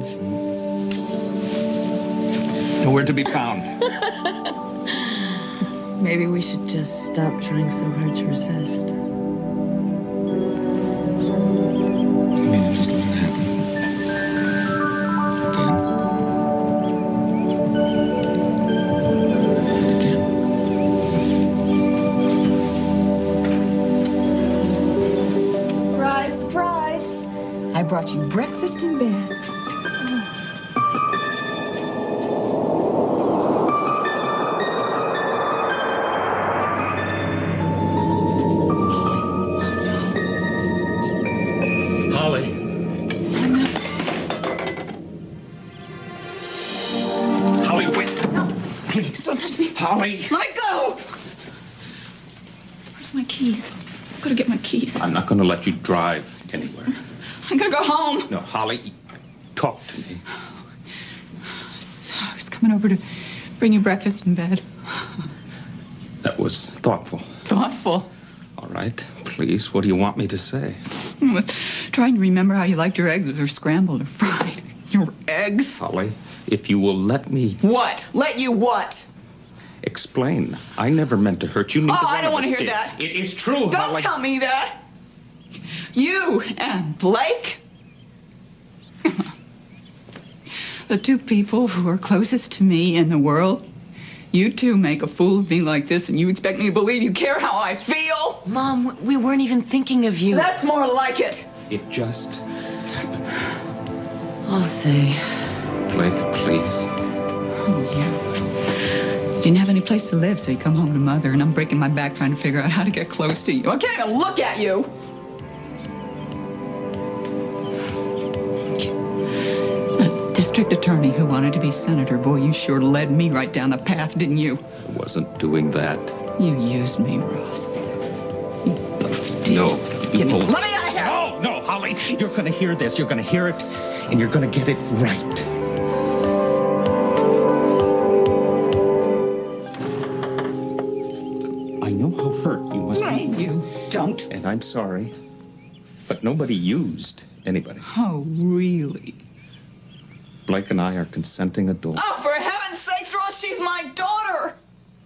friends. Nowhere to be found. Maybe we should just stop trying so hard to resist. You mean you just let it happen? Again? Surprise, surprise. I brought you breakfast in bed. Holly! Let go! Where's my keys? I've got to get my keys. I'm not going to let you drive anywhere. I'm going to go home. No, Holly, talk to me. So I was coming over to bring you breakfast in bed. That was thoughtful. Thoughtful? All right, please, what do you want me to say? I was trying to remember how you liked your eggs, if they're scrambled or fried. Your eggs? Holly, if you will let me... What? Let you what? Explain. I never meant to hurt you. Oh, I don't want to hear that. It is true. Don't tell me that. You and Blake? The two people who are closest to me in the world. You two make a fool of me like this, and you expect me to believe you care how I feel? Mom, we weren't even thinking of you. That's more like it. It just... I'll say. Blake, please. Oh, yeah. Didn't have any place to live, so you come home to Mother, and I'm breaking my back trying to figure out how to get close to you. I can't even look at you. As district attorney who wanted to be senator, boy, you sure led me right down the path, didn't you? I wasn't doing that. You used me, Ross. You both did. No. Give me... Let me out of here! No, Holly. You're going to hear this. You're going to hear it, and you're going to get it right. I know how hurt you must be. No, you don't. And I'm sorry, but nobody used anybody. Oh, really? Blake and I are consenting adults. Oh, for heaven's sake, Ross, she's my daughter!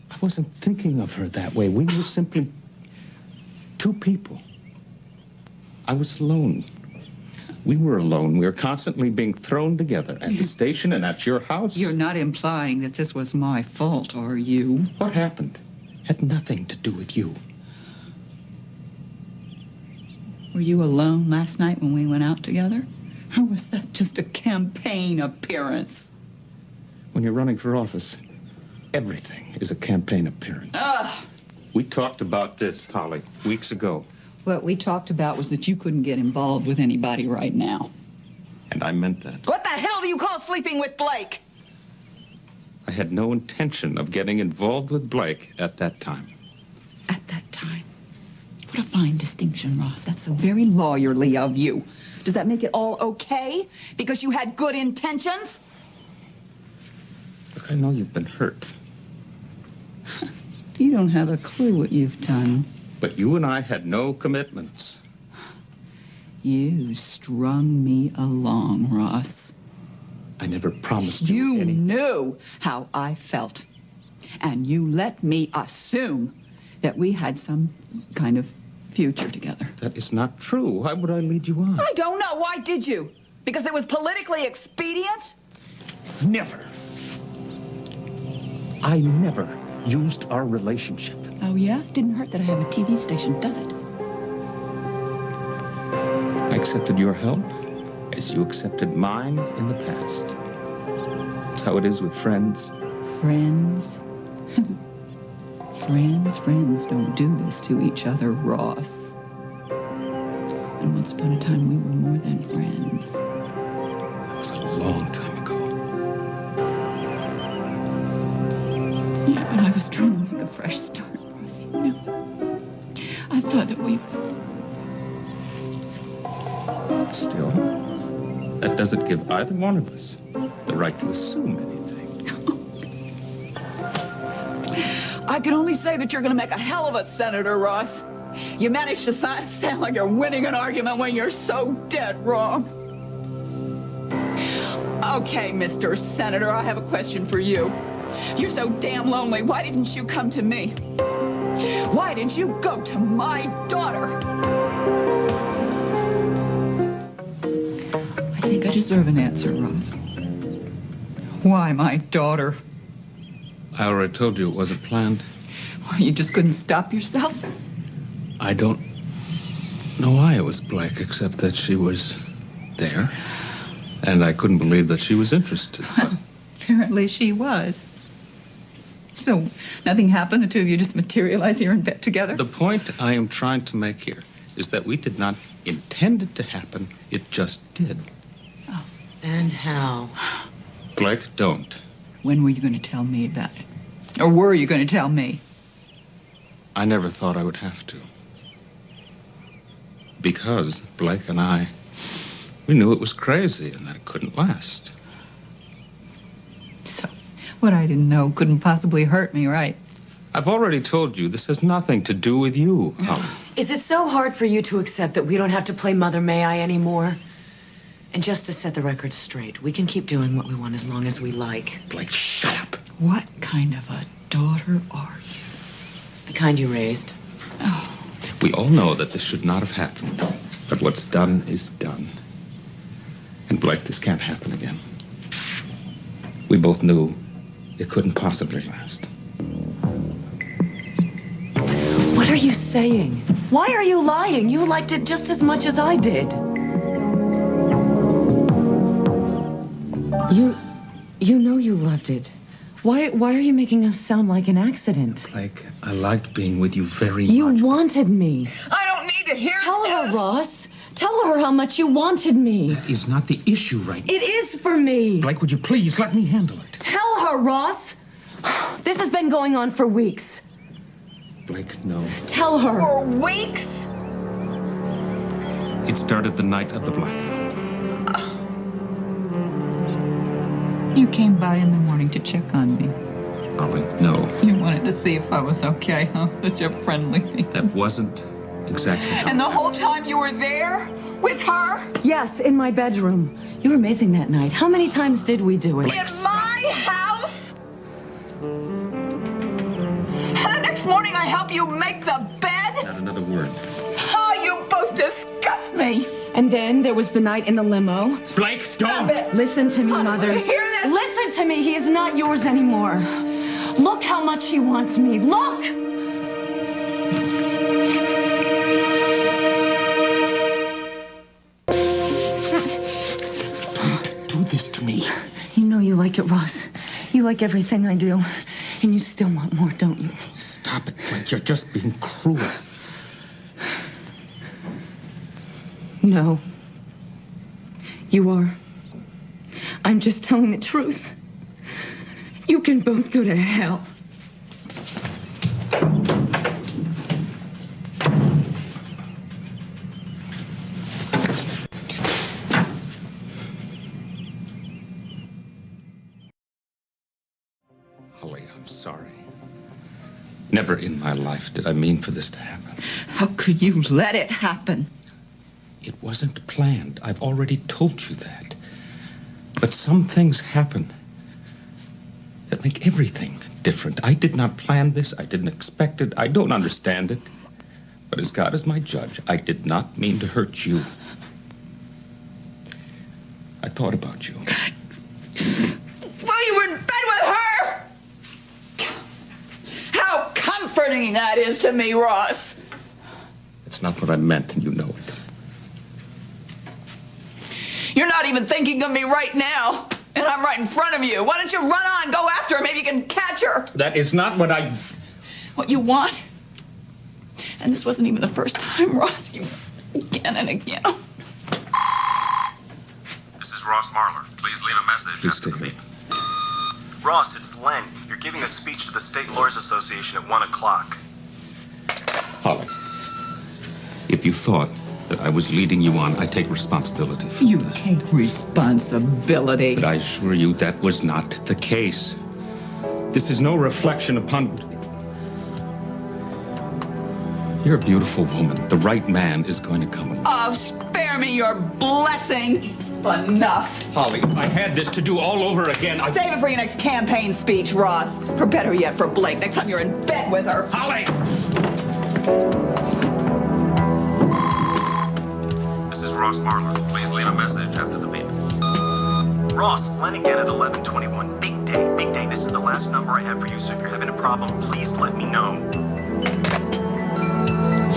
I wasn't thinking of her that way. We were simply two people. I was alone. We were alone. We were constantly being thrown together at the station and at your house. You're not implying that this was my fault, are you? What happened had nothing to do with you. Were you alone last night when we went out together? Or was that just a campaign appearance? When you're running for office, everything is a campaign appearance. Ugh! We talked about this, Holly, weeks ago. What we talked about was that you couldn't get involved with anybody right now. And I meant that. What the hell do you call sleeping with Blake? I had no intention of getting involved with Blake at that time. At that time. What a fine distinction, Ross. That's so very lawyerly of you. Does that make it all okay? Because you had good intentions? Look, I know you've been hurt. You don't have a clue what you've done. But you and I had no commitments. You strung me along, Ross. I never promised You you any... knew how I felt. And you let me assume that we had some kind of future together. That is not true. Why would I lead you on? I don't know. Why did you? Because it was politically expedient? Never. I never used our relationship. Oh, yeah? Didn't hurt that I have a TV station, does it? I accepted your help as you accepted mine in the past. That's how it is with friends. Friends? Friends don't do this to each other, Ross. And once upon a time, we were more than friends. That was a long time ago. Yeah, but I was trying to make a fresh start, Ross, you know. I thought that we... Still, that doesn't give either one of us the right to assume anything. I can only say that you're going to make a hell of a senator, Ross. You managed to sound like you're winning an argument when you're so dead wrong. Okay, Mr. Senator, I have a question for you. You're so damn lonely. Why didn't you come to me? Why didn't you go to my daughter? I think I deserve an answer, Ross. Why my daughter? I already told you it wasn't planned. Well, you just couldn't stop yourself? I don't know why it was Blake, except that she was there. And I couldn't believe that she was interested. Apparently she was. So, nothing happened, the two of you just materialized here in bed together? The point I am trying to make here is that we did not intend it to happen. It just did. Oh. And how? Blake, don't. When were you going to tell me about it? Or were you going to tell me? I never thought I would have to. Because Blake and I, we knew it was crazy and that it couldn't last. So, what I didn't know couldn't possibly hurt me, right? I've already told you this has nothing to do with you, Holly. Is it so hard for you to accept that we don't have to play Mother May I anymore? And just to set the record straight, we can keep doing what we want as long as we like. Blake, shut up. What kind of a daughter are you? The kind you raised. Oh. We all know that this should not have happened. But what's done is done. And Blake, this can't happen again. We both knew it couldn't possibly last. What are you saying? Why are you lying? You liked it just as much as I did. You know you loved it. Why are you making us sound like an accident? Blake, I liked being with you very You much. wanted me. I don't need to hear Tell this. her, Ross. Tell her how much you wanted me. That is not the issue right now. It is for me. Blake, would you please let me handle it? Tell her, Ross. This has been going on for weeks. Blake, no. Tell her. For weeks? It started the night of the blackout. You came by in the morning to check on me. Holly, no. You wanted to see if I was okay, huh? Such a friendly thing. That wasn't exactly how... And the whole time you were there? With her? Yes, in my bedroom. You were amazing that night. How many times did we do it? In my house? And the next morning I help you make the bed? Not another word. Oh, you both disgust me. And then there was the night in the limo. Blake, don't! Listen to me, Mother. You hear this? Listen to me. He is not yours anymore. Look how much he wants me. Look! Don't do this to me. You know you like it, Ross. You like everything I do. And you still want more, don't you? Stop it, Blake. You're just being cruel. No. You are. I'm just telling the truth. You can both go to hell. Holly, I'm sorry. Never in my life did I mean for this to happen. How could you let it happen? It wasn't planned. I've already told you that. But some things happen that make everything different. I did not plan this. I didn't expect it. I don't understand it. But as God is my judge, I did not mean to hurt you. I thought about you. Well, you were in bed with her! How comforting that is to me, Ross. It's not what I meant, and you know it. You're not even thinking of me right now. And I'm right in front of you. Why don't you run on, go after her, maybe you can catch her. That is not what I... What you want? And this wasn't even the first time, Ross. You again and again. This is Ross Marler. Please leave a message Please after the stay beep. Ross, it's Len. You're giving a speech to the State Lawyers Association at 1 o'clock. Holly, if you thought that I was leading you on, I take responsibility for You that. take responsibility. But I assure you that was not the case. This is no reflection upon... You're a beautiful woman. The right man is going to come along. Oh, spare me your blessing. Enough. Holly, I had this to do all over again. Save it for your next campaign speech, Ross. Or better yet, for Blake, next time you're in bed with her. Holly! This is Ross Marler. Please leave a message after the beep. Ross, Len again at 11:21. Big day, big day. This is the last number I have for you, so if you're having a problem, please let me know.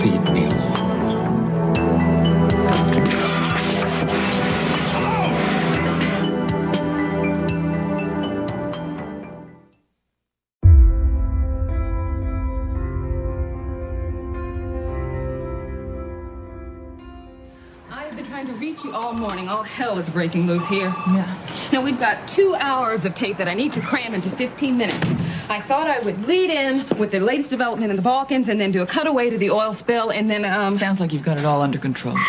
Leave me alone. I've been trying to reach you all morning. All hell is breaking loose here. Yeah. Now, we've got 2 hours of tape that I need to cram into 15 minutes. I thought I would lead in with the latest development in the Balkans and then do a cutaway to the oil spill and then, Sounds like you've got it all under control, Jim.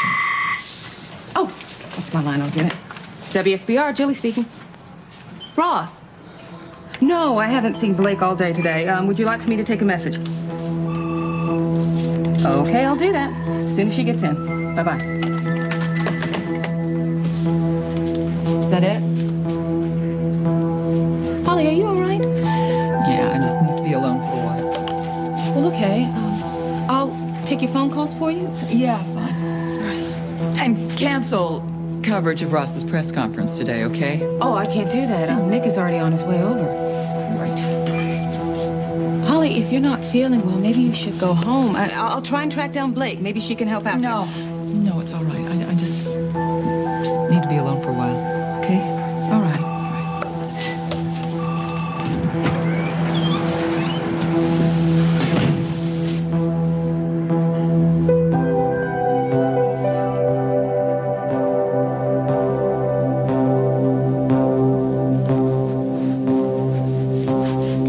Oh, that's my line. I'll get it. WSBR, Jilly speaking. Ross. No, I haven't seen Blake all day today. Would you like for me to take a message? Okay, I'll do that. As soon as she gets in. Bye-bye. Is that it? Holly, are you all right? Yeah, I just need to be alone for a while. Well, okay. I'll take your phone calls for you. Yeah, fine. And cancel coverage of Ross's press conference today, okay? Oh, I can't do that. Nick is already on his way over. Right. Holly, if you're not feeling well, maybe you should go home. I'll try and track down Blake. Maybe she can help out. No, it's all right. I just need to be alone for a while, okay? All right.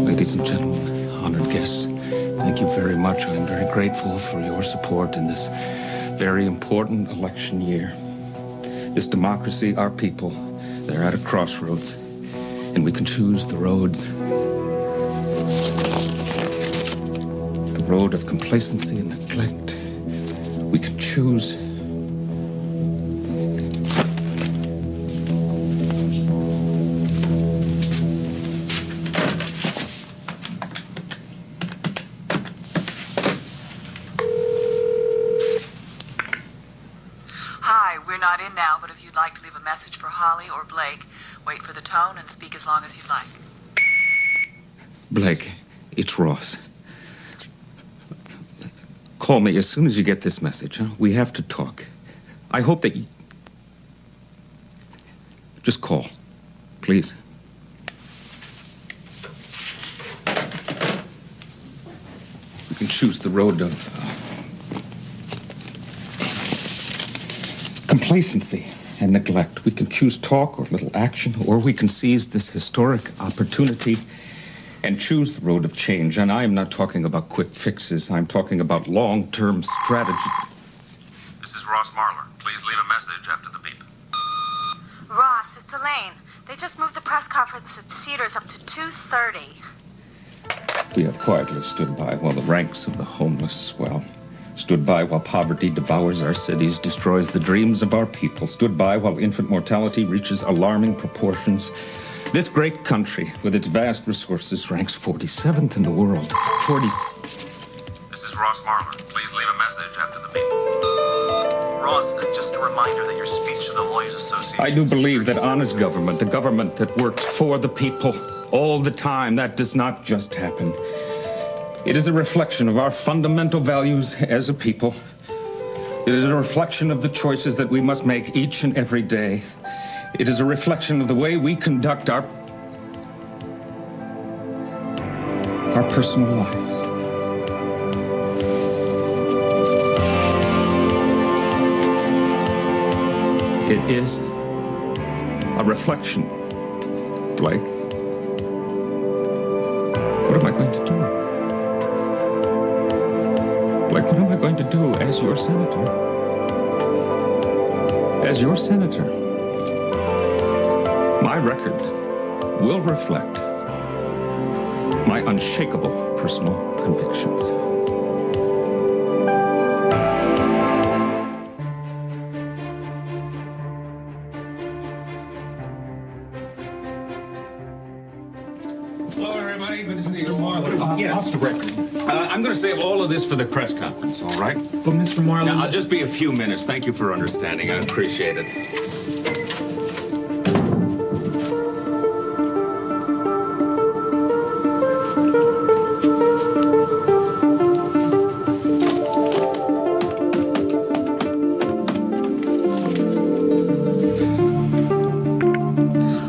Ladies and gentlemen, honored guests, thank you very much. I'm very grateful for your support in this very important election year. This democracy, our people, they're at a crossroads, and we can choose the road of complacency and neglect. We can choose Hi, we're not in now, but if you'd like to leave a message for Holly or Blake, wait for the tone and speak as long as you'd like. Blake, it's Ross. Call me as soon as you get this message, huh? We have to talk. I hope that you... Just call, please. We can choose the road of complacency and neglect. We can choose talk or little action, or we can seize this historic opportunity and choose the road of change. And I am not talking about quick fixes. I'm talking about long-term strategy. This is Ross Marler. Please leave a message after the beep. Ross, it's Elaine. They just moved the press conference at Cedars up to 2:30. We have quietly stood by while the ranks of the homeless swell. Stood by while poverty devours our cities, destroys the dreams of our people. Stood by while infant mortality reaches alarming proportions. This great country, with its vast resources, ranks 47th in the world. This is Ross Marler. Please leave a message after the beep. Ross, just a reminder that your speech to the Lawyers Association... I do believe that honest government, a government that works for the people all the time, that does not just happen. It is a reflection of our fundamental values as a people. It is a reflection of the choices that we must make each and every day. It is a reflection of the way we conduct our personal lives. It is a reflection, Blake. What am I going to do? Blake, what am I going to do as your senator? As your senator, my record will reflect my unshakable personal convictions. I'm going to save all of this for the press conference, all right? But Mr. Marlowe... Now, I'll just be a few minutes. Thank you for understanding. I appreciate it.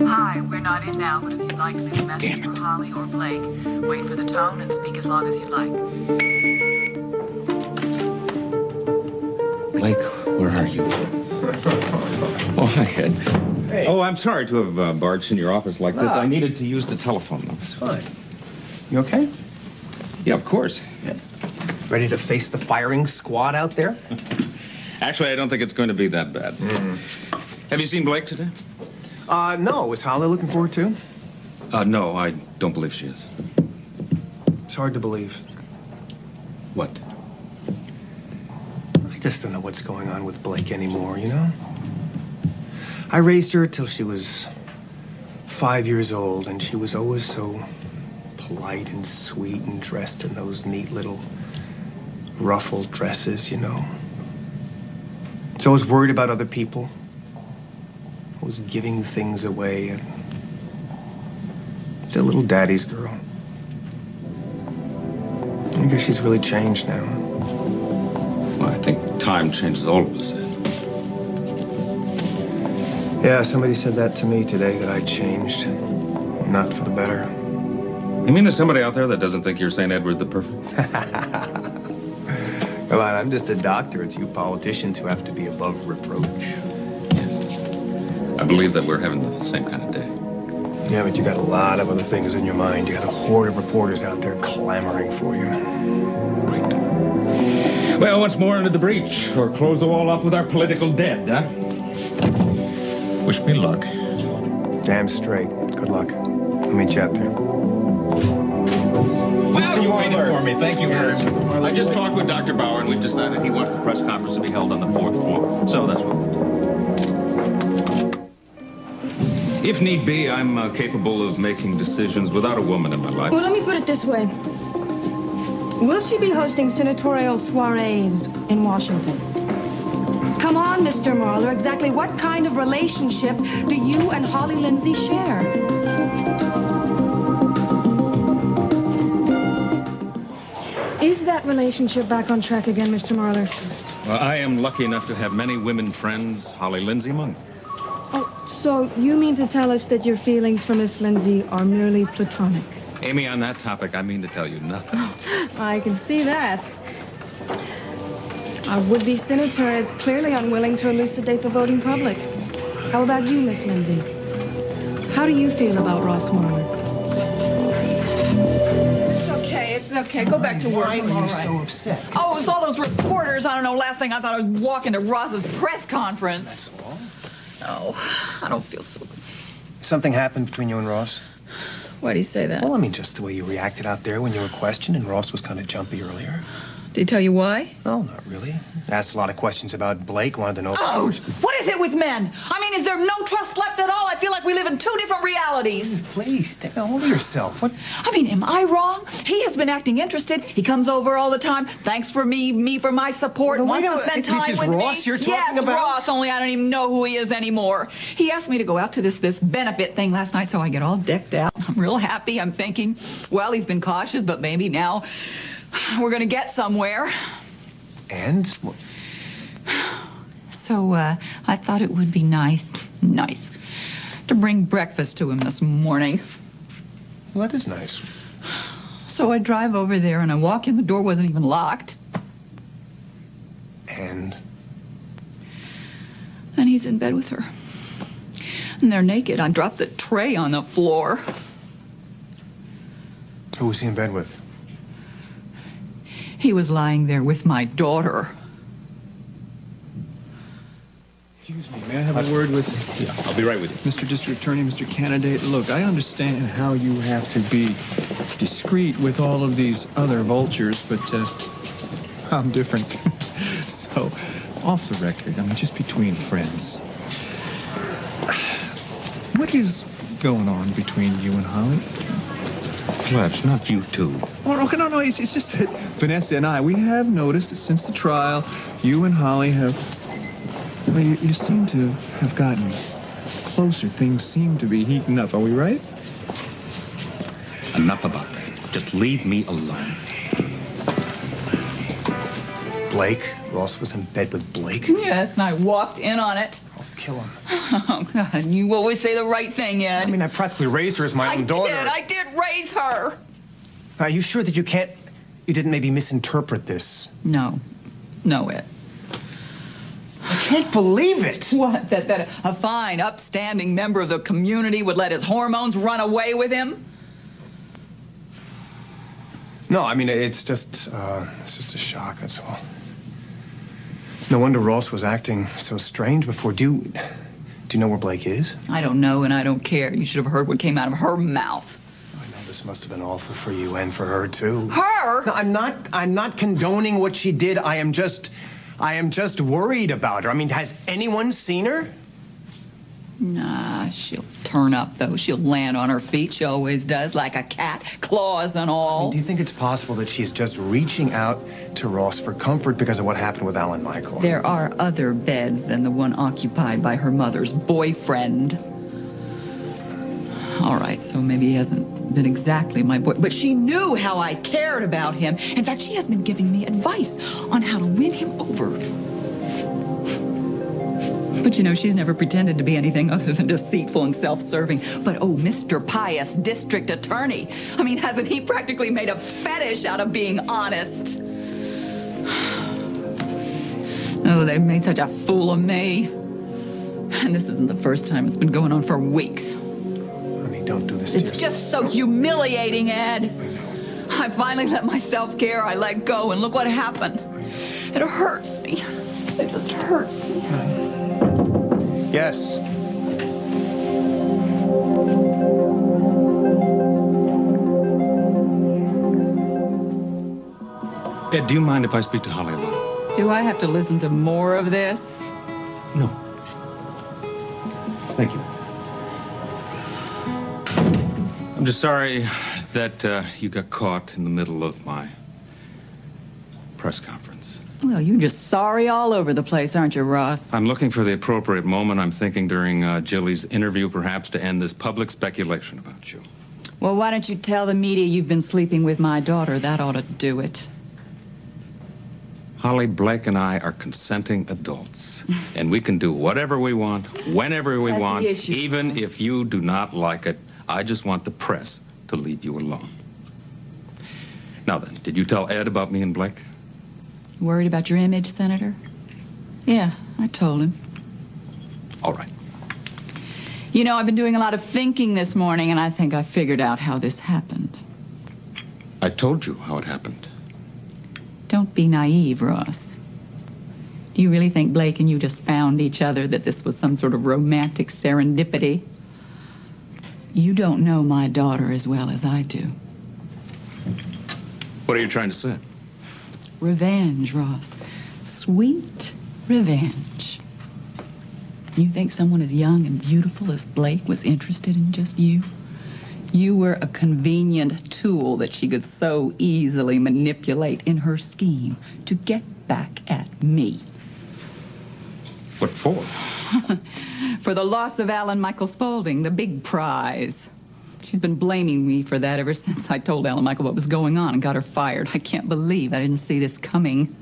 Hi, we're not in now, but if you'd like to leave a message for Holly or Blake, wait for the tone and speak as long as you'd like. Blake, where are you? Oh, hi, Ed. Hey. Oh, I'm sorry to have barged in your office like this. No. I needed to use the telephone. It's fine. You okay? Yeah, of course. Ready to face the firing squad out there? Actually, I don't think it's going to be that bad. Have you seen Blake today? No. Is Holly looking forward too? No, I don't believe she is. It's hard to believe. What? I just don't know what's going on with Blake anymore, you know? I raised her till she was 5 years old, and she was always so polite and sweet and dressed in those neat little ruffled dresses, you know? So I was worried about other people. I was giving things away. And she's a little daddy's girl. I guess she's really changed now. Well, I think time changes all of us, Ed. Yeah, somebody said that to me today, that I changed. Not for the better. You mean there's somebody out there that doesn't think you're St. Edward the Perfect? Come on, I'm just a doctor. It's you politicians who have to be above reproach. I believe that we're having the same kind of day. Yeah, but you got a lot of other things in your mind. You got a horde of reporters out there clamoring for you. Great. Well, once more into the breach, or close the wall up with our political dead, huh? Wish me luck. Damn straight. Good luck. I'll meet you out there. Well, you waited for me. Thank you very much. I just talked with Dr. Bauer, and we've decided he wants the press conference to be held on the 4th floor. So that's what we'll do. If need be, I'm capable of making decisions without a woman in my life. Well, let me put it this way. Will she be hosting senatorial soirees in Washington? Come on, Mr. Marlowe. Exactly what kind of relationship do you and Holly Lindsay share? Is that relationship back on track again, Mr. Marlowe? Well, I am lucky enough to have many women friends, Holly Lindsay among them. Oh, so you mean to tell us that your feelings for Miss Lindsay are merely platonic? Amy, on that topic, I mean to tell you nothing. I can see that. Our would-be senator is clearly unwilling to elucidate the voting public. How about you, Miss Lindsay? How do you feel about Ross Marlowe? It's okay. Go back to work. Why All are you right. so upset? Oh, it was all those reporters. I don't know. Last thing I thought I was walking to Ross's press conference. That's all. Oh, I don't feel so good. Something happened between you and Ross? Why'd he say that? Well, I mean, just the way you reacted out there when you were questioned, and Ross was kind of jumpy earlier. Did he tell you why? No, not really. Asked a lot of questions about Blake, wanted to know... Oh, what is it with men? I mean, is there no trust left at all? I feel like we live in two different realities. Please, take a hold of yourself. What? I mean, am I wrong? He has been acting interested. He comes over all the time. Thanks for me for my support. Well, Wants wait a to spend minute. time This is with Ross me. you're talking yes, about? Ross, only I don't even know who he is anymore. He asked me to go out to this benefit thing last night, so I get all decked out. I'm real happy. I'm thinking, well, he's been cautious, but maybe now we're going to get somewhere. And? So, I thought it would be nice to bring breakfast to him this morning. Well, that is nice. So I drive over there and I walk in, the door wasn't even locked. And? And he's in bed with her. And they're naked. I dropped the tray on the floor. Who was he in bed with? He was lying there with my daughter. Excuse me, may I have a word with... Yeah, I'll be right with you. Mr. District Attorney, Mr. Candidate? Look, I understand how you have to be discreet with all of these other vultures, but I'm different. So, off the record, I mean, just between friends. What is going on between you and Holly? Pledge, not you two. Oh, no, it's just that Vanessa and I, we have noticed that since the trial, you and Holly have... Well, you seem to have gotten closer. Things seem to be heating up. Are we right? Enough about that. Just leave me alone. Blake? Ross was in bed with Blake? Yes, and I walked in on it. I'll kill him. Oh, God, you always say the right thing, Ed. I mean, I practically raised her as my own daughter. I did raise her. Are you sure that you didn't maybe misinterpret this? No, Ed. I can't believe it. What, that a fine, upstanding member of the community would let his hormones run away with him? No, I mean, it's just a shock, that's all. No wonder Ross was acting so strange before. Do you know where Blake is? I don't know, and I don't care. You should have heard what came out of her mouth. I know this must have been awful for you and for her, too. Her? No, I'm not condoning what she did. I am just worried about her. I mean, has anyone seen her? Nah, she'll turn up, though. She'll land on her feet. She always does, like a cat, claws and all. I mean, do you think it's possible that she's just reaching out to Ross for comfort because of what happened with Alan Michael? There are other beds than the one occupied by her mother's boyfriend. All right, so maybe he hasn't been exactly my boy, but she knew how I cared about him. In fact, she has been giving me advice on how to win him over. But, you know, she's never pretended to be anything other than deceitful and self-serving. But, oh, Mr. Pius, district attorney. I mean, hasn't he practically made a fetish out of being honest? Oh, they've made such a fool of me. And this isn't the first time. It's been going on for weeks. Honey, don't do this to yourself. It's just so humiliating, Ed. I finally let my self-care, I let go, and look what happened. It hurts me. It just hurts me. Yes. Ed, do you mind if I speak to Holly alone? Do I have to listen to more of this? No. Thank you. I'm just sorry that you got caught in the middle of my press conference. Well, you're just sorry all over the place, aren't you, Ross? I'm looking for the appropriate moment. I'm thinking during Jilly's interview, perhaps, to end this public speculation about you. Well, why don't you tell the media you've been sleeping with my daughter? That ought to do it. Holly, Blake and I are consenting adults, and we can do whatever we want, whenever we want, even if you do not like it. I just want the press to leave you alone. Now then, did you tell Ed about me and Blake? Worried about your image, Senator? Yeah, I told him. All right. You know, I've been doing a lot of thinking this morning, and I think I figured out how this happened. I told you how it happened. Don't be naive, Ross. Do you really think Blake and you just found each other, that this was some sort of romantic serendipity? You don't know my daughter as well as I do. What are you trying to say? Revenge, Ross. Sweet revenge. You think someone as young and beautiful as Blake was interested in just you? You were a convenient tool that she could so easily manipulate in her scheme to get back at me. What for? For the loss of Alan Michael Spaulding, the big prize. She's been blaming me for that ever since I told Alan Michael what was going on and got her fired. I can't believe I didn't see this coming.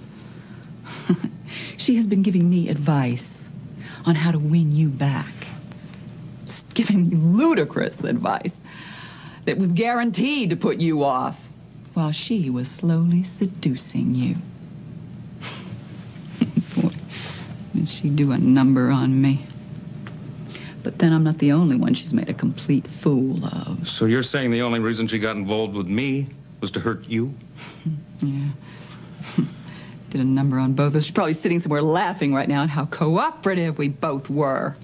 She has been giving me advice on how to win you back. Just giving me ludicrous advice that was guaranteed to put you off, while she was slowly seducing you. Boy, did she do a number on me. But then I'm not the only one she's made a complete fool of. So you're saying the only reason she got involved with me was to hurt you? Yeah. Did a number on both of us. She's probably sitting somewhere laughing right now at how cooperative we both were.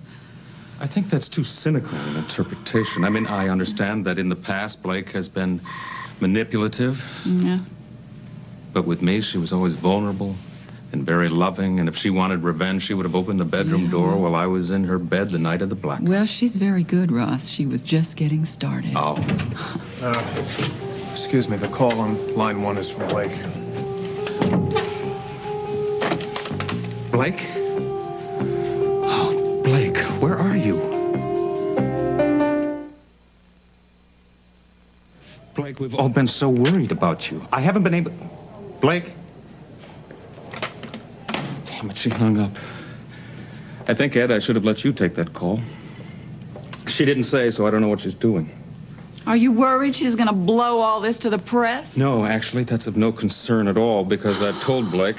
I think that's too cynical an interpretation. I mean, I understand that in the past, Blake has been manipulative. Yeah. But with me, she was always vulnerable and very loving. And if she wanted revenge, she would have opened the bedroom door while I was in her bed the night of the blackout. Well, she's very good, Ross. She was just getting started. Oh. Excuse me, the call on line 1 is from Blake. Blake? Oh, Blake, where are you? Blake, we've all been so worried about you. I haven't been able... Blake? Damn it, she hung up. I think, Ed, I should have let you take that call. She didn't say, so I don't know what she's doing. Are you worried she's going to blow all this to the press? No, actually, that's of no concern at all, because I've told Blake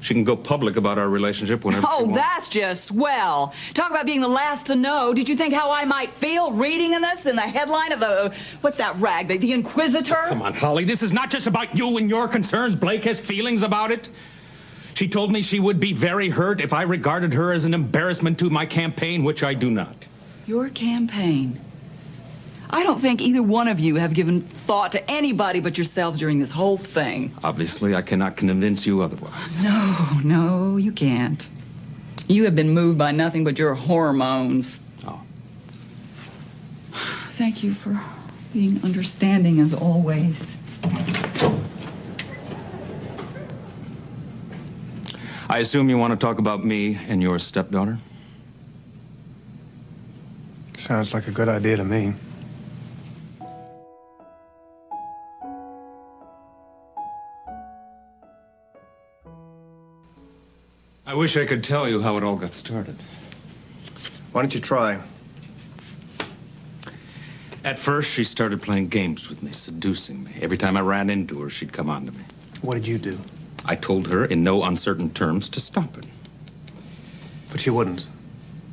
she can go public about our relationship whenever she Oh, wants. that's just swell. Talk about being the last to know. Did you think how I might feel reading in this in the headline of the, what's that rag, the Inquisitor? Come on, Holly, this is not just about you and your concerns. Blake has feelings about it. She told me she would be very hurt if I regarded her as an embarrassment to my campaign, which I do not. Your campaign? I don't think either one of you have given thought to anybody but yourselves during this whole thing. Obviously, I cannot convince you otherwise. No, you can't. You have been moved by nothing but your hormones. Oh. Thank you for being understanding as always. I assume you want to talk about me and your stepdaughter? Sounds like a good idea to me. I wish I could tell you how it all got started. Why don't you try? At first, she started playing games with me, seducing me. Every time I ran into her, she'd come on to me. What did you do? I told her in no uncertain terms to stop it. But she wouldn't.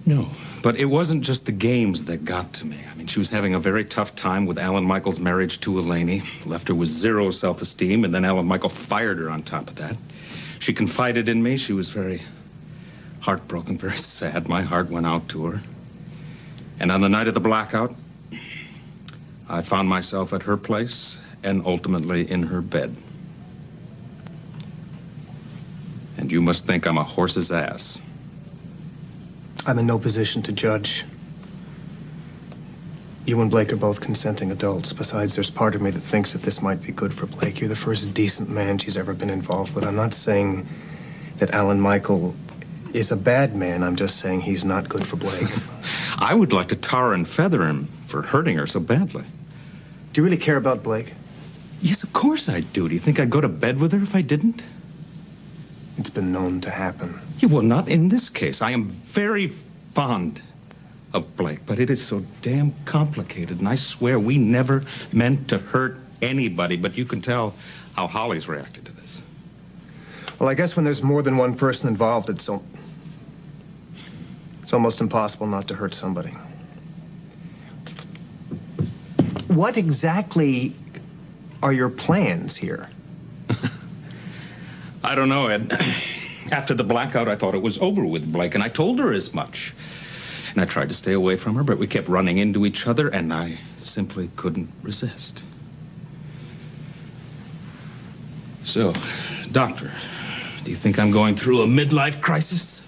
No, but it wasn't just the games that got to me. I mean, she was having a very tough time with Alan Michael's marriage to Eleni, left her with zero self-esteem, and then Alan Michael fired her on top of that. She confided in me. She was very heartbroken, very sad. My heart went out to her. And on the night of the blackout, I found myself at her place and ultimately in her bed. And you must think I'm a horse's ass. I'm in no position to judge. You and Blake are both consenting adults. Besides, there's part of me that thinks that this might be good for Blake. You're the first decent man she's ever been involved with. I'm not saying that Alan Michael is a bad man. I'm just saying he's not good for Blake. I would like to tar and feather him for hurting her so badly. Do you really care about Blake? Yes, of course I do. Do you think I'd go to bed with her if I didn't? It's been known to happen. Yeah, well, not in this case. I am very fond of Blake, but it is so damn complicated, and I swear we never meant to hurt anybody, but you can tell how Holly's reacted to this. Well, I guess when there's more than one person involved, it's almost impossible not to hurt somebody. What exactly are your plans here? I don't know, Ed. After the blackout, I thought it was over with Blake, and I told her as much. And I tried to stay away from her, but we kept running into each other, and I simply couldn't resist. So, doctor, do you think I'm going through a midlife crisis?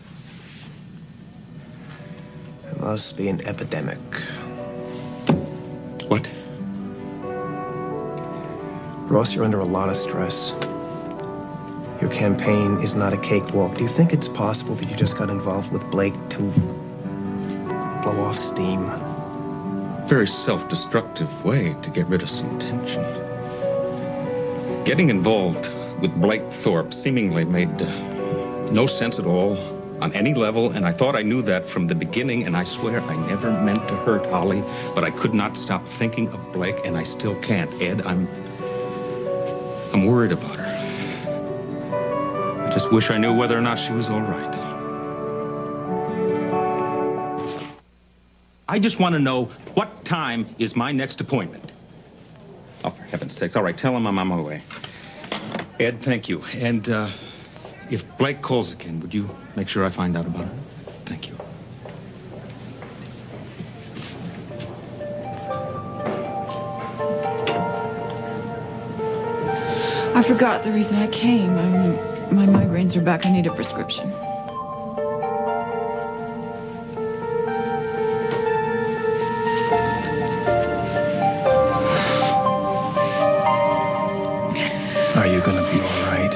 It must be an epidemic. What? Ross, you're under a lot of stress. Your campaign is not a cakewalk. Do you think it's possible that you just got involved with Blake to blow off steam? Very self-destructive way to get rid of some tension. Getting involved with Blake Thorpe seemingly made no sense at all on any level, and I thought I knew that from the beginning, and I swear I never meant to hurt Holly, but I could not stop thinking of Blake, and I still can't. Ed, I'm worried about her. I just wish I knew whether or not she was all right. I just want to know what time is my next appointment. Oh, for heaven's sakes. All right, tell him I'm on my way. Ed, thank you. And if Blake calls again, would you make sure I find out about it? Thank you. I forgot the reason I came. My migraines are back. I need a prescription. gonna be all right.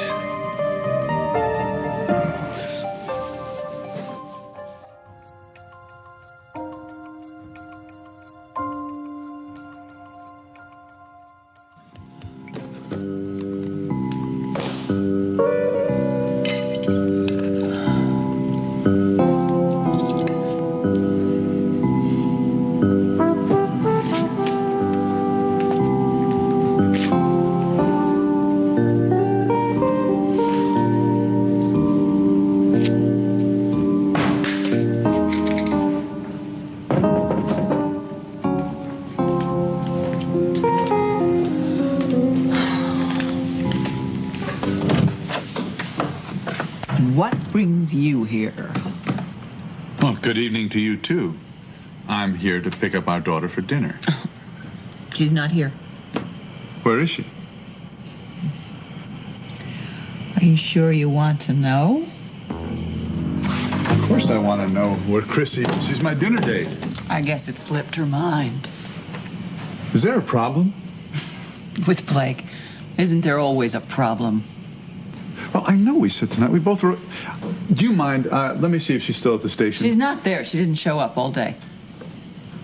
What brings you here? Well, good evening to you, too. I'm here to pick up our daughter for dinner. She's not here. Where is she? Are you sure you want to know? Of course I want to know where Chrissy is. She's my dinner date. I guess it slipped her mind. Is there a problem? With Blake, isn't there always a problem? Well, I know we said tonight. We both were... Do you mind? Let me see if she's still at the station. She's not there. She didn't show up all day.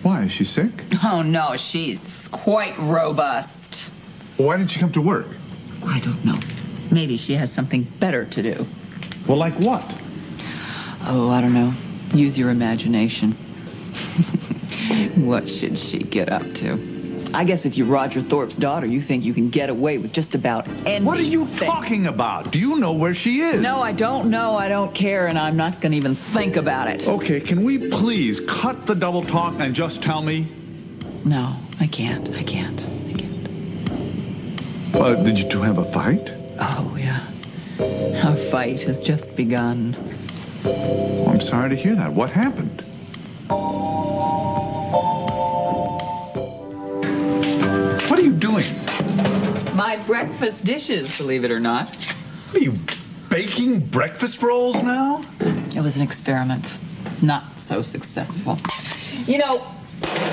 Why? Is she sick? Oh, no, she's quite robust. Well, why didn't she come to work? I don't know. Maybe she has something better to do. Well, like what? Oh, I don't know. Use your imagination. What should she get up to? I guess if you're Roger Thorpe's daughter, you think you can get away with just about anything. What are you talking about? Do you know where she is? No, I don't know. I don't care, and I'm not going to even think about it. Okay, can we please cut the double talk and just tell me? No, I can't. I can't. Did you two have a fight? Oh, yeah. Our fight has just begun. Oh, I'm sorry to hear that. What happened? What are you doing? My breakfast dishes, believe it or not. What are you, baking breakfast rolls now? It was an experiment. Not so successful. You know,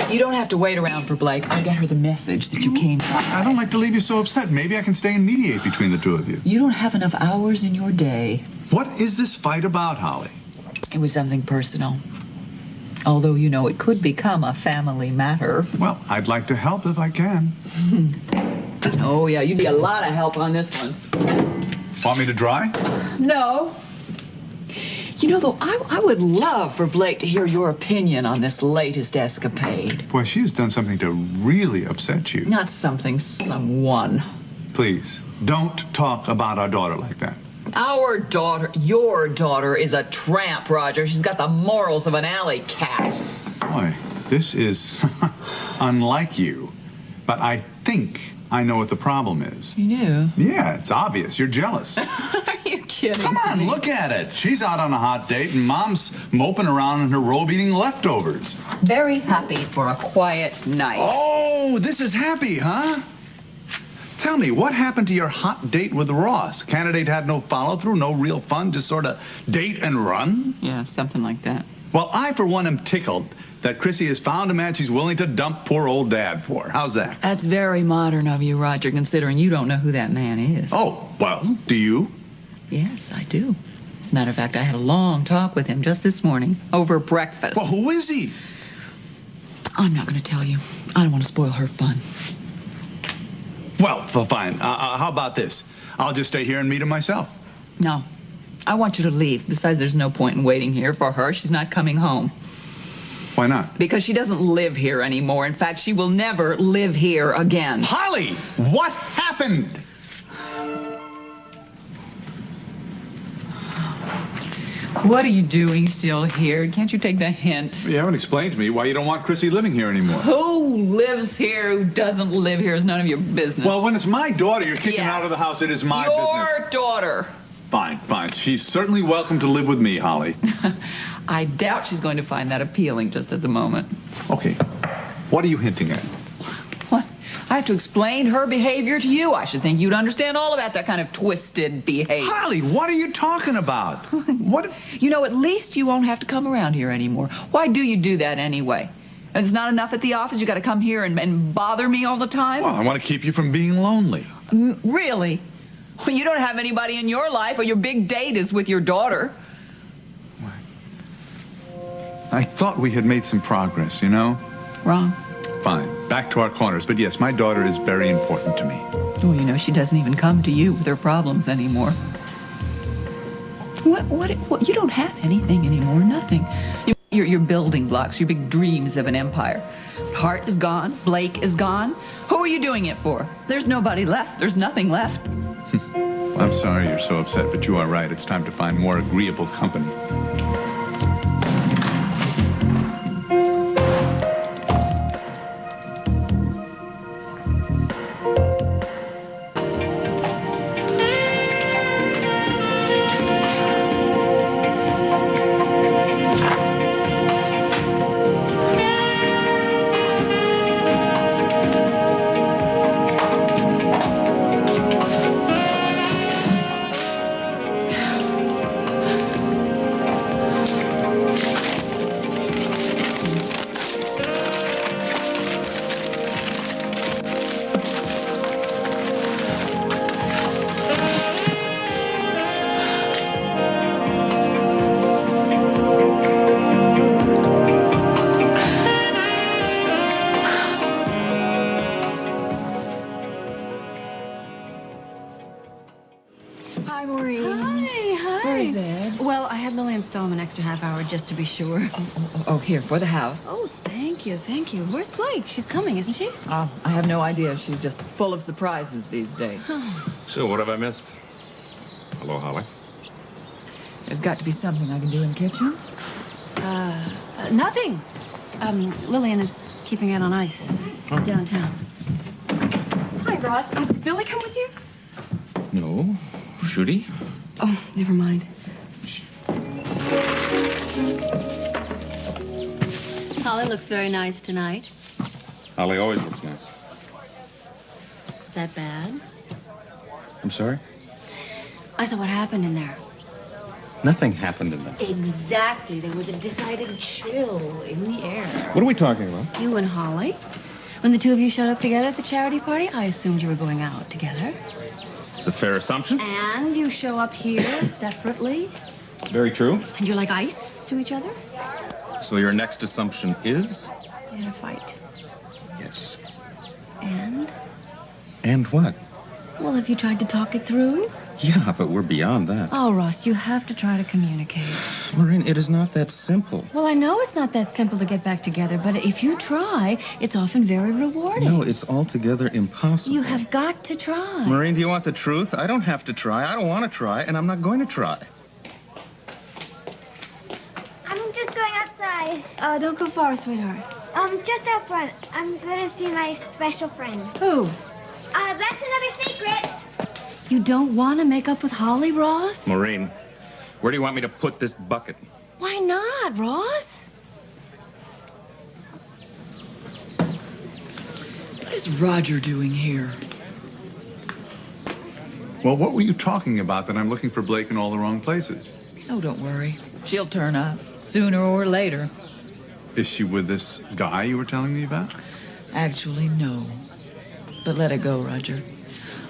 you don't have to wait around for Blake. I get her the message that you came by. I don't like to leave you so upset. Maybe I can stay and mediate between the two of you. You don't have enough hours in your day. What is this fight about, Holly? It was something personal. Although, you know, it could become a family matter. Well, I'd like to help if I can. Oh, yeah, you'd be a lot of help on this one. Want me to dry? No. You know, though, I would love for Blake to hear your opinion on this latest escapade. Boy, she has done something to really upset you. Not something, someone. Please, don't talk about our daughter like that. Our daughter, your daughter, is a tramp, Roger. She's got the morals of an alley cat. Boy, this is unlike you. But I think I know what the problem is. You do? Yeah, it's obvious. You're jealous. Are you kidding Come on, me? look at it. She's out on a hot date, and Mom's moping around in her robe eating leftovers. Very happy for a quiet night. Oh, this is happy, huh? Tell me, what happened to your hot date with Ross? Candidate had no follow-through, no real fun, just sort of date and run? Yeah, something like that. Well, I, for one, am tickled that Chrissy has found a man she's willing to dump poor old Dad for. How's that? That's very modern of you, Roger, considering you don't know who that man is. Oh, well, do you? Yes, I do. As a matter of fact, I had a long talk with him just this morning over breakfast. Well, who is he? I'm not going to tell you. I don't want to spoil her fun. Well, fine. How about this? I'll just stay here and meet him myself. No. I want you to leave. Besides, there's no point in waiting here for her. She's not coming home. Why not? Because she doesn't live here anymore. In fact, she will never live here again. Holly, what happened? What are you doing still here? Can't you take the hint? You haven't explained to me why you don't want Chrissy living here anymore. Who lives here, who doesn't live here is none of your business. Well, when it's my daughter you're kicking Yes. out of the house, it is my business. Your daughter. Fine, fine. She's certainly welcome to live with me, Holly. I doubt she's going to find that appealing just at the moment. Okay. What are you hinting at? What? I have to explain her behavior to you. I should think you'd understand all about that kind of twisted behavior. Holly, what are you talking about? What? You know, at least you won't have to come around here anymore. Why do you do that anyway? It's not enough at the office. You got to come here and bother me all the time? Well, I want to keep you from being lonely. Really? Well, you don't have anybody in your life, or your big date is with your daughter. I thought we had made some progress, you know? Wrong. Fine. Back to our corners. But yes, my daughter is very important to me. Well, you know, she doesn't even come to you with her problems anymore. What? You don't have anything anymore, nothing. Your building blocks, your big dreams of an empire. Hart is gone. Blake is gone. Who are you doing it for? There's nobody left. There's nothing left. I'm sorry you're so upset, but you are right. It's time to find more agreeable company. Hi, Maureen. Hi. Where is Ed? Well, I had Lily install him an extra half hour just to be sure. Oh, here, for the house. Oh, thank you. Where's Blake? She's coming, isn't she? I have no idea. She's just full of surprises these days. So, what have I missed? Hello, Holly. There's got to be something I can do in the kitchen. Nothing. Lillian is keeping it on ice downtown. Hi, Ross. Did Billy come with you? No. Should he? Oh, never mind. Holly looks very nice tonight. Holly always looks nice. Is that bad? I'm sorry? I said, what happened in there? Nothing happened in there. Exactly. There was a decided chill in the air. What are we talking about? You and Holly. When the two of you showed up together at the charity party, I assumed you were going out together. It's a fair assumption. And you show up here separately. Very true. And you're like ice to each other. So your next assumption is? You had a fight. Yes. And? And what? Well, have you tried to talk it through? Yeah, but we're beyond that. Oh, Ross, you have to try to communicate. Maureen, it is not that simple. Well, I know it's not that simple to get back together, but if you try, it's often very rewarding. No, it's altogether impossible. You have got to try. Maureen, do you want the truth? I don't have to try. I don't want to try, and I'm not going to try. I'm just going outside. Don't go far, sweetheart. Just out front. I'm gonna see my special friend. Who? That's another secret. You don't want to make up with Holly, Ross? Maureen, where do you want me to put this bucket? Why not, Ross? What is Roger doing here? Well, what were you talking about that I'm looking for Blake in all the wrong places? Oh, don't worry. She'll turn up sooner or later. Is she with this guy you were telling me about? Actually, no. But let it go, Roger.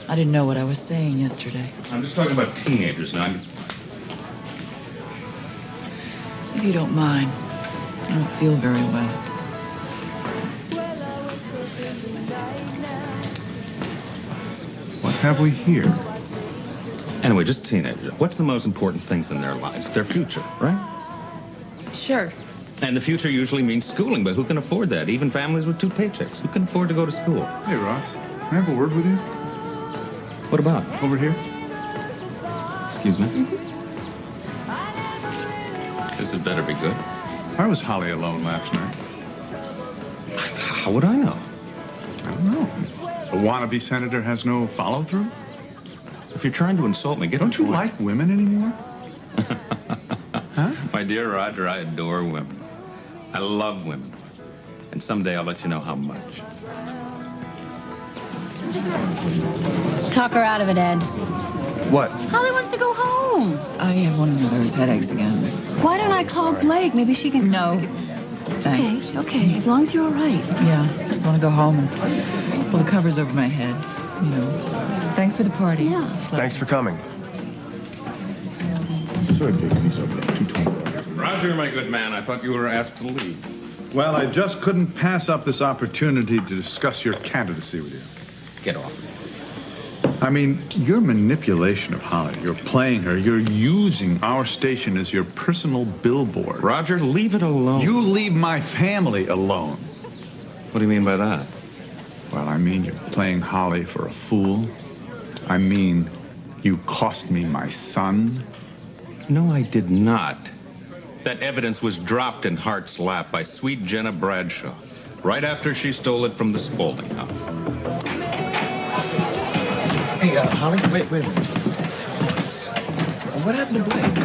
I didn't know what I was saying yesterday. I'm just talking about teenagers now. If you don't mind, I don't feel very well. What have we here? Anyway, just teenagers. What's the most important things in their lives? Their future, right? Sure. And the future usually means schooling, but who can afford that? Even families with 2 paychecks. Who can afford to go to school? Hey, Ross. Can I have a word with you? What about? Over here? Excuse me? This had better be good. Why was Holly alone last night? How would I know? I don't know. A wannabe senator has no follow-through? If you're trying to insult me, Don't you like women anymore? Huh? My dear Roger, I adore women. I love women. And someday I'll let you know how much. Talk her out of it, Ed. What? Holly wants to go home. I have one of those headaches again. Why don't I call Blake? Maybe she can... No. Thanks. Okay. As long as you're all right. Yeah, I just want to go home and pull the covers over my head. You know, Thanks for the party. Yeah. Thanks for coming. Sir, please over there. 220. Roger, my good man, I thought you were asked to leave. Well, I just couldn't pass up this opportunity to discuss your candidacy with you. Get off. I mean, your manipulation of Holly, you're playing her, you're using our station as your personal billboard. Roger, leave it alone. You leave my family alone. What do you mean by that? Well, I mean you're playing Holly for a fool. I mean, you cost me my son. No, I did not. That evidence was dropped in Hart's lap by sweet Jenna Bradshaw, right after she stole it from the Spaulding house. Hey, Holly, wait a minute. What happened to Blake?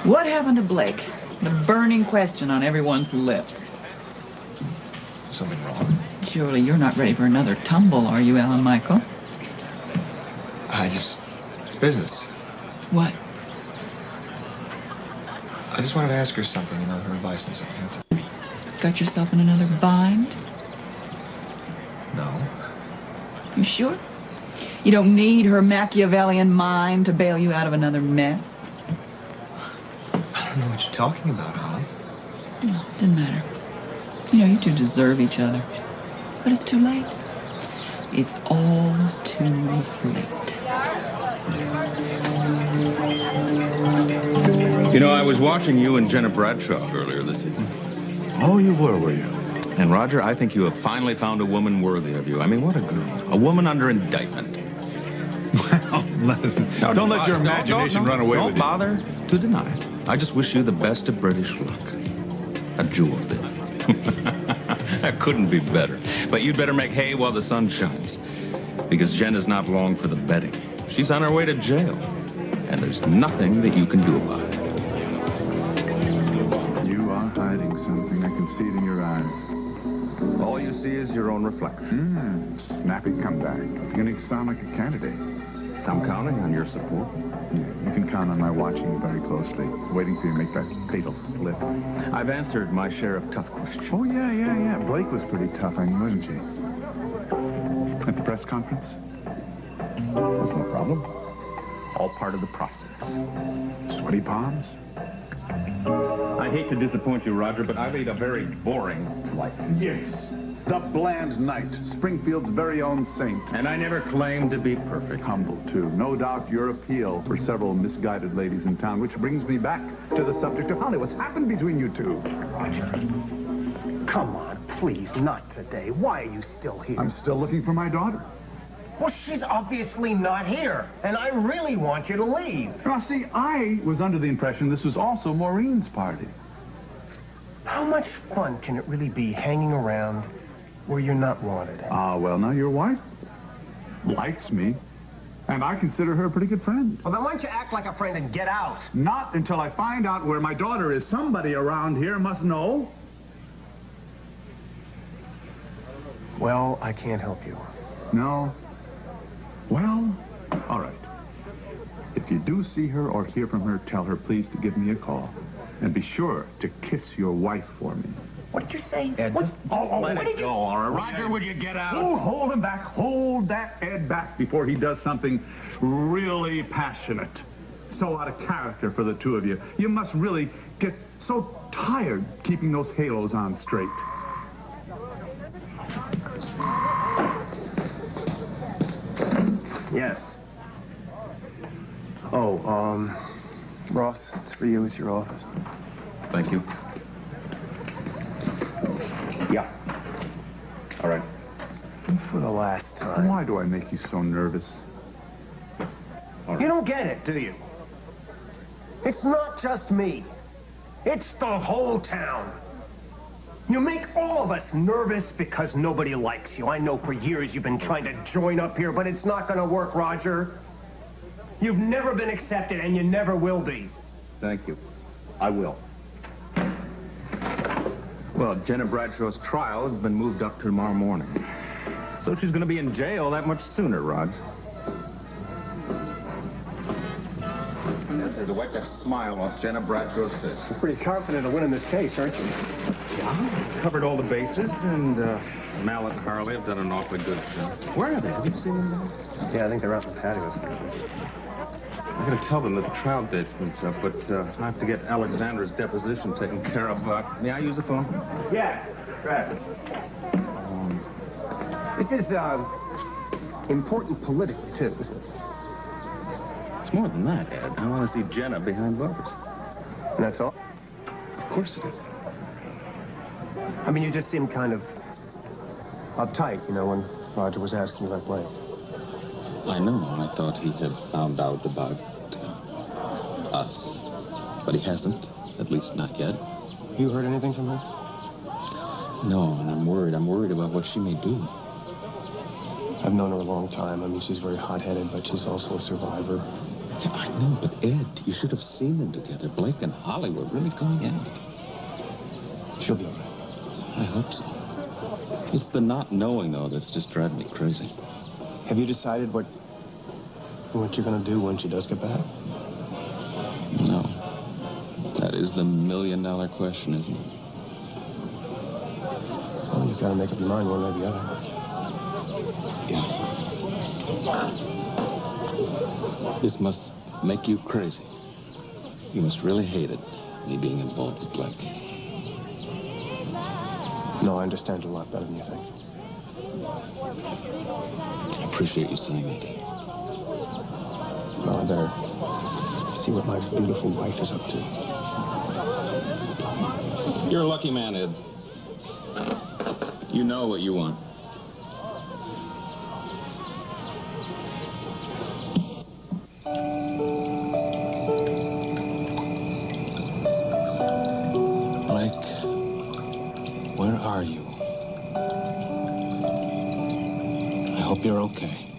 What happened to Blake? The burning question on everyone's lips. Something wrong? Surely you're not ready for another tumble, are you, Alan Michael? It's business. What? I just wanted to ask her something, her advice and something. Got yourself in another bind? No. You sure? You don't need her Machiavellian mind to bail you out of another mess? I don't know what you're talking about, Holly. No, didn't matter. You two deserve each other. But it's too late. It's all too late. I was watching you and Jenna Bradshaw earlier this evening. Oh, you were you? And Roger, I think you have finally found a woman worthy of you. I mean, what a girl. A woman under indictment. Well, listen, don't let your imagination run away with you. Don't bother to deny it. I just wish you the best of British luck. A jewel bit. That couldn't be better. But you'd better make hay while the sun shines. Because Jen is not long for the betting. She's on her way to jail. And there's nothing that you can do about it. You are hiding something. I can see it in your eyes. All you see is your own reflection. Snappy comeback. Beginning to sound like a candidate. I'm counting on your support. Yeah, you can count on my watching you very closely, waiting for you to make that fatal slip. I've answered my share of tough questions. Oh, yeah. Blake was pretty tough on you, wasn't she? At the press conference? That's no problem. All part of the process. Sweaty palms? I hate to disappoint you, Roger, but I lead a very boring life. Yes. The bland knight, Springfield's very own saint. And I never claimed to be perfect. Humble, too. No doubt your appeal for several misguided ladies in town, which brings me back to the subject of Holly. What's happened between you two? Roger, come on, please, not today. Why are you still here? I'm still looking for my daughter. Well, she's obviously not here, and I really want you to leave. Now, see, I was under the impression this was also Maureen's party. How much fun can it really be hanging around where you're not wanted? Well, now your wife likes me, and I consider her a pretty good friend. Well, then why don't you act like a friend and get out? Not until I find out where my daughter is. Somebody around here must know. Well, I can't help you. No? Well, all right. If you do see her or hear from her, tell her please to give me a call. And be sure to kiss your wife for me. What did you say? Ed, What? just let it go, all right? Roger, would you get out? Oh, hold him back. Hold that Ed back before he does something really passionate. So out of character for the two of you. You must really get so tired keeping those halos on straight. Yes. Oh, Ross, it's for you. It's your office. Thank you. Yeah. All right. For the last time. Why do I make you so nervous? You don't get it, do you? It's not just me. It's the whole town. You make all of us nervous because nobody likes you. I know for years you've been trying to join up here, but it's not going to work, Roger. You've never been accepted, and you never will be. Thank you. I will. Well, Jenna Bradshaw's trial has been moved up to tomorrow morning. So she's going to be in jail that much sooner, Rod. pleasure to wipe that smile off Jenna Bradshaw's face. You're pretty confident of winning this case, aren't you? Yeah, covered all the bases, and Mal and Harley have done an awfully good job. Where are they? Have you seen them? Yeah, I think they're out in the patio. I'm going to tell them that the trial date's moved up, but I have to get Alexandra's deposition taken care of. May I use the phone? Yeah, right. This is, important politically, too, isn't it? It's more than that, Ed. I want to see Jenna behind bars. And that's all? Of course it is. I mean, you just seemed kind of uptight, you know, when Roger was asking you about Blake. I know. I thought he had found out about us. But he hasn't, at least not yet. You heard anything from her? No, and I'm worried. I'm worried about what she may do. I've known her a long time. I mean, she's very hot-headed, but she's also a survivor. Yeah, I know, but Ed, you should have seen them together. Blake and Holly were really going at it. She'll be all right. I hope so. It's the not knowing, though, that's just driving me crazy. Have you decided what you're going to do when she does get back? No. That is the million-dollar question, isn't it? Well, you've got to make up your mind one way or the other. Yeah. This must make you crazy. You must really hate it, me being involved with Blake. No, I understand you a lot better than you think. I appreciate you saying that. Well, I better see what my beautiful wife is up to. You're a lucky man, Ed. You know what you want. Blake, where are you? I hope you're okay.